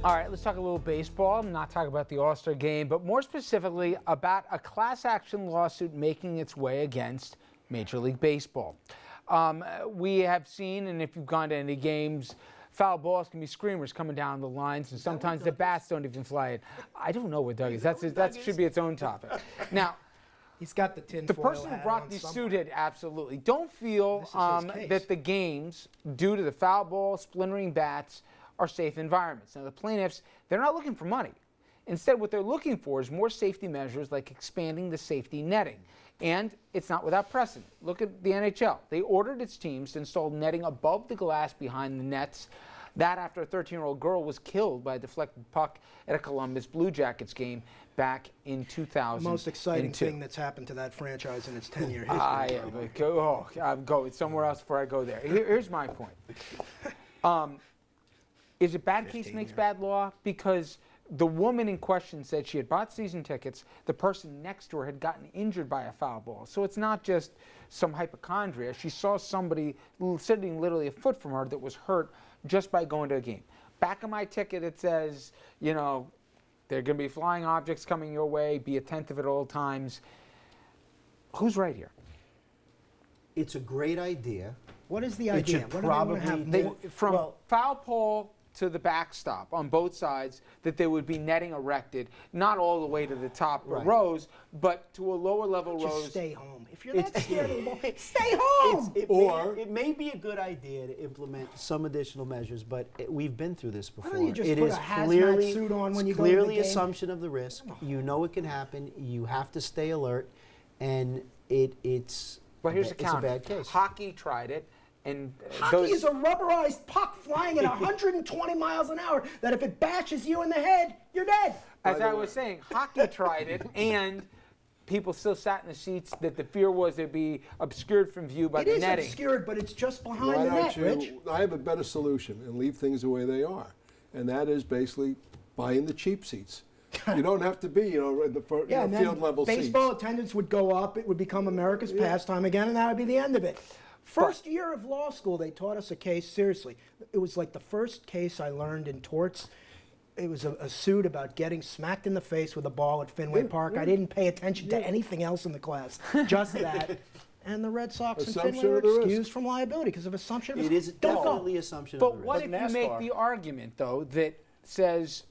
All right, let's talk a little baseball. I'm not talking about the All-Star game, but more specifically about a class action lawsuit making its way against Major League Baseball. We have seen, and if you've gone to any games, foul balls can be screamers coming down the lines, and sometimes the bats don't even fly it. I don't know what Doug is. That should be its own topic. Now, he's got the tin the foil person who hat brought on the somewhere. suit had absolutely. Don't feel that the games, due to the foul ball, splintering bats, are safe environments. Now, the plaintiffs, they're not looking for money. Instead, what they're looking for is more safety measures like expanding the safety netting. And it's not without precedent. Look at the NHL. They ordered its teams to install netting above the glass behind the nets. That after a 13-year-old girl was killed by a deflected puck at a Columbus Blue Jackets game back in 2000. The most exciting thing that's happened to that franchise in its 10-year history. I'm going somewhere else before I go there. Here's my point. Is it bad case makes bad law? Because the woman in question said she had bought season tickets. The person next to her had gotten injured by a foul ball. So it's not just some hypochondria. She saw somebody sitting literally a foot from her that was hurt just by going to a game. Back of my ticket, it says, you know, there are going to be flying objects coming your way. Be attentive at all times. Who's right here? It's a great idea. What is the idea? should What do they want to have? From foul pole to the backstop on both sides, that there would be netting erected, not all the way to the top rows, but to a lower level rows. Just stay home. If you're that scared of the ball, stay home. It may be a good idea to implement some additional measures, but we've been through this before. Why don't you just it put is a hazmat clearly, suit on when you go to the clearly game? assumption of the risk. You know it can happen. You have to stay alert, and it's. But here's a the counter. bad case. Hockey tried it. And Hockey is a rubberized puck flying at 120 miles an hour that if it bashes you in the head, you're dead. As I was saying, hockey tried it, and people still sat in the seats that the fear was they'd be obscured from view by the netting. It is obscured, but it's just behind the net, Rich. I have a better solution and leave things the way they are. And that is basically buying the cheap seats. You don't have to be, in the field level seats. Baseball attendance would go up. It would become America's pastime again, and that would be the end of it. First year of law school, they taught us a case, seriously. It was like the first case I learned in torts. It was a suit about getting smacked in the face with a ball at Fenway Park. I didn't pay attention to anything else in the class, just that. And the Red Sox and Fenway were excused from liability because of assumption of risk. It is definitely assumption of the risk. But what if you make the argument, though, that says,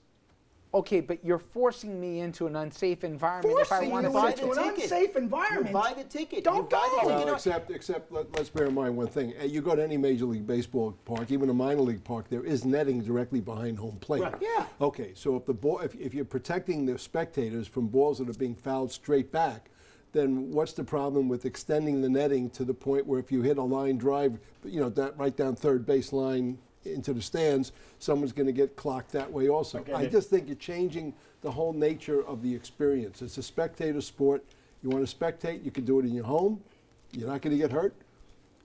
okay, but you're forcing me into an unsafe environment if I want to buy into an unsafe environment. You buy the ticket. Don't go. Well, except let's bear in mind one thing. You go to any Major League Baseball park, even a minor league park, there is netting directly behind home plate. Right. Yeah. Okay, so if the ball, if you're protecting the spectators from balls that are being fouled straight back, then what's the problem with extending the netting to the point where if you hit a line drive, that right down third base line into the stands, someone's going to get clocked that way also. I just think you're changing the whole nature of the experience. It's a spectator sport. You want to spectate, you can do it in your home. You're not going to get hurt.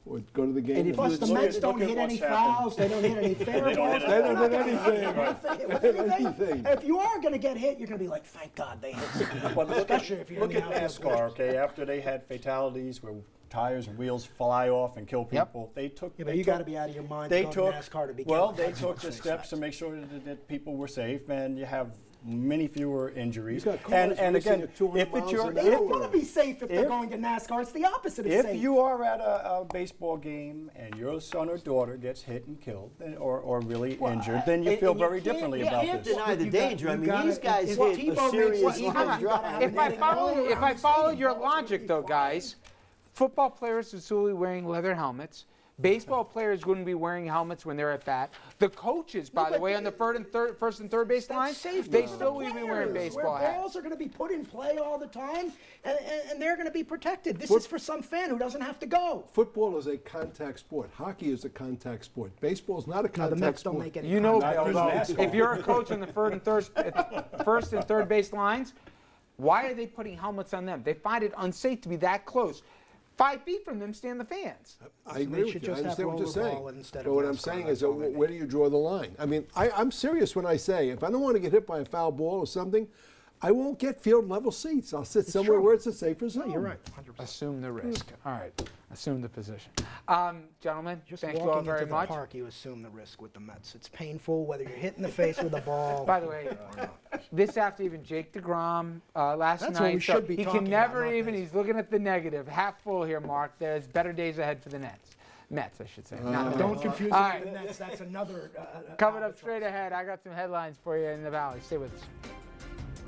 Or go to the game. And plus, the Mets don't hit any fouls. They don't hit any fair balls. They don't hit anything. If you are going to get hit, you're going to be like, thank God they hit something. Well, Especially if you're look in at the outfield. NASCAR, okay? After they had fatalities where tires and wheels fly off and kill people, they took. Yeah, but you got to be out of your mind. They to go took to NASCAR to be. Well, they took the steps to make sure that people were safe, and you have many fewer injuries. And again, if it's your, They don't want to be safe if they're going to NASCAR. It's the opposite of safe. If you are at a baseball game and your son or daughter gets hit and killed or really injured, then you feel very differently about this. You can't deny the danger. I mean, these guys hit a serious drive. If I follow your logic, though, guys, football players are solely wearing leather helmets. Baseball players wouldn't be wearing helmets when they're at bat. The coaches, by the way, on the first and third base line, they still would be wearing baseball hats. Balls are going to be put in play all the time, and they're going to be protected. This is for some fan who doesn't have to go. Football is a contact sport. Hockey is a contact sport. Baseball is not a contact the Mets sport. don't make any. You know, Bill, if you're a coach on the first and third base lines, why are they putting helmets on them? They find it unsafe to be that close. 5 feet from them stand the fans. I agree with you. I understand what you're saying. But what I'm saying is, where do you draw the line? I mean, I'm serious when I say, if I don't want to get hit by a foul ball or something, I won't get field level seats. I'll sit somewhere true. where it's a safer zone. You're right, 100%. Assume the risk. All right. Assume the position. Gentlemen, Just thank you all walking very into the much. park, you assume the risk with the Mets. It's painful whether you're hit in the face with a ball. By the way, this after even Jake DeGrom last That's night. what we so should be he talking can about, never not even. this. He's looking at the negative. Half full here, Mark. There's better days ahead for the Nets. Mets, I should say. not the Don't Nets. confuse All it right. with the Nets. That's another. Coming up straight ahead, I got some headlines for you in the Valley. Stay with us.